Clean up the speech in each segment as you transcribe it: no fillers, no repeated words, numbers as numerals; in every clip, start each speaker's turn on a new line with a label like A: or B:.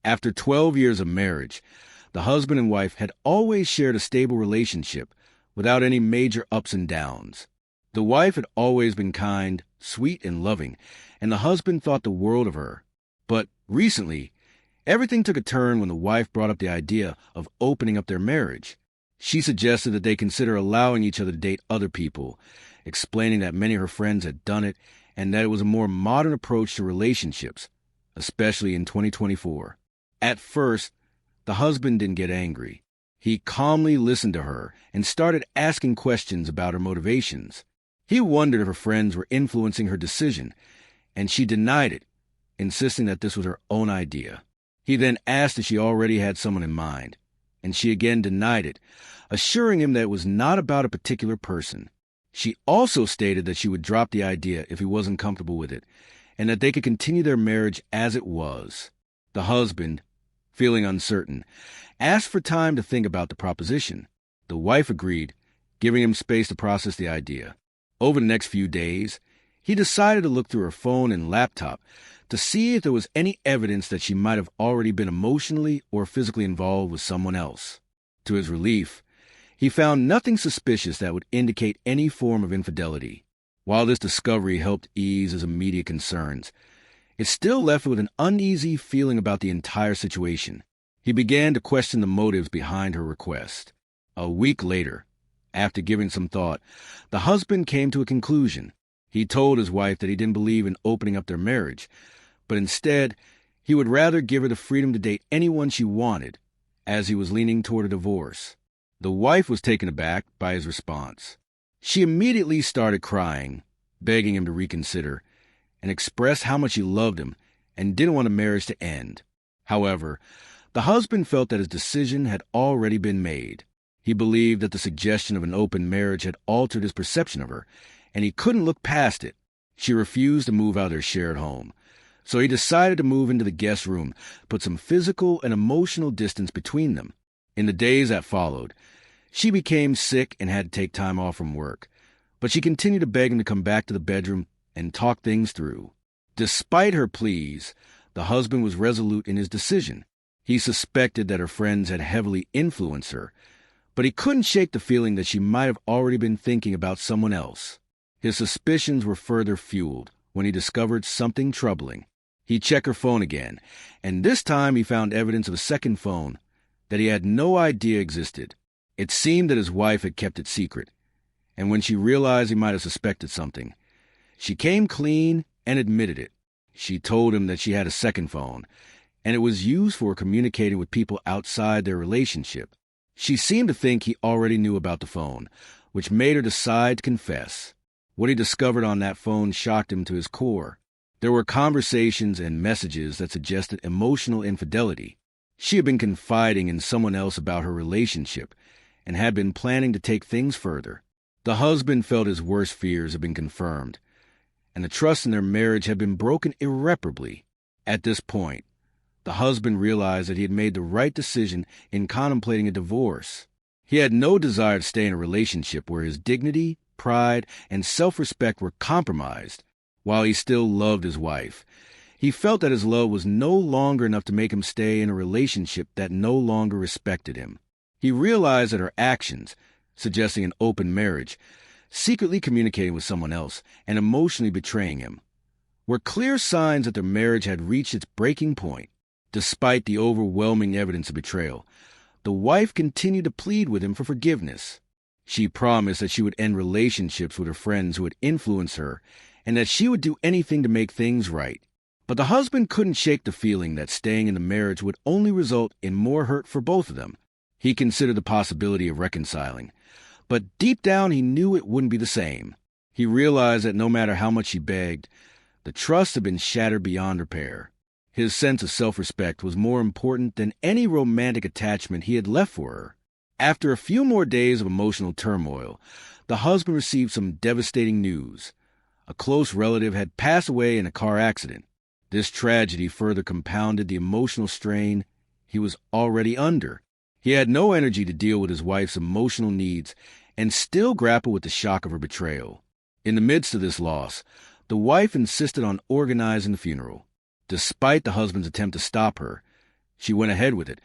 A: After 12 years of marriage, the husband and wife had always shared a stable relationship without any major ups and downs. The wife had always been kind, sweet, and loving, and the husband thought the world of her. But recently, everything took a turn when the wife brought up the idea of opening up their marriage. She suggested that they consider allowing each other to date other people, explaining that many of her friends had done it and that it was a more modern approach to relationships, especially in 2024. At first, the husband didn't get angry. He calmly listened to her and started asking questions about her motivations. He wondered if her friends were influencing her decision, and she denied it, insisting that this was her own idea. He then asked if she already had someone in mind, and she again denied it, assuring him that it was not about a particular person. She also stated that she would drop the idea if he wasn't comfortable with it, and that they could continue their marriage as it was. The husband, feeling uncertain, asked for time to think about the proposition. The wife agreed, giving him space to process the idea. Over the next few days, he decided to look through her phone and laptop to see if there was any evidence that she might have already been emotionally or physically involved with someone else. To his relief, he found nothing suspicious that would indicate any form of infidelity. While this discovery helped ease his immediate concerns, it still left him with an uneasy feeling about the entire situation. He began to question the motives behind her request. A week later, after giving some thought, the husband came to a conclusion. He told his wife that he didn't believe in opening up their marriage, but instead, he would rather give her the freedom to date anyone she wanted, as he was leaning toward a divorce. The wife was taken aback by his response. She immediately started crying, begging him to reconsider, and expressed how much she loved him and didn't want the marriage to end. However, the husband felt that his decision had already been made. He believed that the suggestion of an open marriage had altered his perception of her, and he couldn't look past it. She refused to move out of their shared home, so he decided to move into the guest room, put some physical and emotional distance between them. In the days that followed, she became sick and had to take time off from work, but she continued to beg him to come back to the bedroom and talk things through. Despite her pleas, the husband was resolute in his decision. He suspected that her friends had heavily influenced her, but he couldn't shake the feeling that she might have already been thinking about someone else. His suspicions were further fueled when he discovered something troubling. He checked her phone again, and this time he found evidence of a second phone that he had no idea existed. It seemed that his wife had kept it secret, and when she realized he might have suspected something, she came clean and admitted it. She told him that she had a second phone, and it was used for communicating with people outside their relationship. She seemed to think he already knew about the phone, which made her decide to confess. What he discovered on that phone shocked him to his core. There were conversations and messages that suggested emotional infidelity. She had been confiding in someone else about her relationship and had been planning to take things further. The husband felt his worst fears had been confirmed, and the trust in their marriage had been broken irreparably. At this point, the husband realized that he had made the right decision in contemplating a divorce. He had no desire to stay in a relationship where his dignity, pride, and self-respect were compromised. While he still loved his wife, he felt that his love was no longer enough to make him stay in a relationship that no longer respected him. He realized that her actions, suggesting an open marriage, secretly communicating with someone else, and emotionally betraying him, were clear signs that their marriage had reached its breaking point. Despite the overwhelming evidence of betrayal, the wife continued to plead with him for forgiveness. She promised that she would end relationships with her friends who had influenced her, and that she would do anything to make things right. But the husband couldn't shake the feeling that staying in the marriage would only result in more hurt for both of them. He considered the possibility of reconciling, but deep down he knew it wouldn't be the same. He realized that no matter how much she begged, the trust had been shattered beyond repair. His sense of self-respect was more important than any romantic attachment he had left for her. After a few more days of emotional turmoil, the husband received some devastating news. A close relative had passed away in a car accident. This tragedy further compounded the emotional strain he was already under. He had no energy to deal with his wife's emotional needs and still grapple with the shock of her betrayal. In the midst of this loss, the wife insisted on organizing the funeral. Despite the husband's attempt to stop her, She went ahead with it,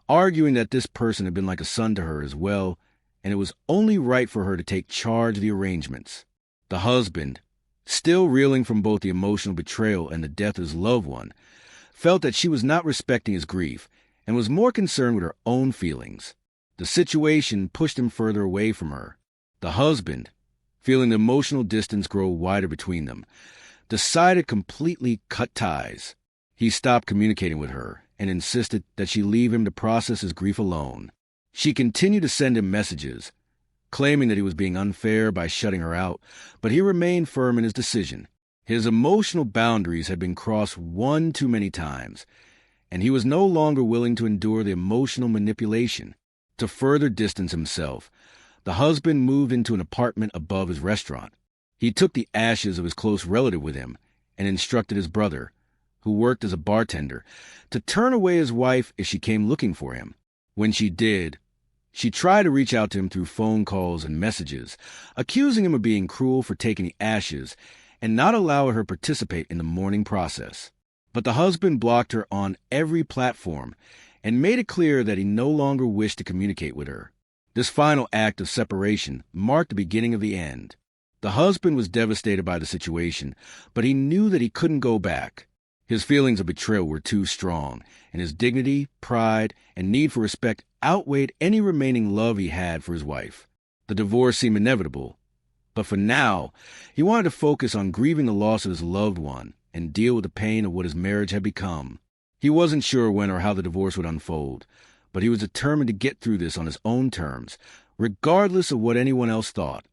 A: arguing that this person had been like a son to her as well, and it was only right for her to take charge of the arrangements. The husband, still reeling from both the emotional betrayal and the death of his loved one, felt that she was not respecting his grief and was more concerned with her own feelings. The situation pushed him further away from her. The husband, feeling the emotional distance grow wider between them, decided completely cut ties. He stopped communicating with her and insisted that she leave him to process his grief alone. She continued to send him messages, claiming that he was being unfair by shutting her out, but he remained firm in his decision. His emotional boundaries had been crossed one too many times, and he was no longer willing to endure the emotional manipulation. To further distance himself, the husband moved into an apartment above his restaurant. He took the ashes of his close relative with him and instructed his brother, who worked as a bartender, to turn away his wife if she came looking for him. When she did, she tried to reach out to him through phone calls and messages, accusing him of being cruel for taking the ashes and not allowing her to participate in the mourning process. But the husband blocked her on every platform and made it clear that he no longer wished to communicate with her. This final act of separation marked the beginning of the end. The husband was devastated by the situation, but he knew that he couldn't go back. His feelings of betrayal were too strong, and his dignity, pride, and need for respect outweighed any remaining love he had for his wife. The divorce seemed inevitable, but for now, he wanted to focus on grieving the loss of his loved one and deal with the pain of what his marriage had become. He wasn't sure when or how the divorce would unfold, but he was determined to get through this on his own terms, regardless of what anyone else thought.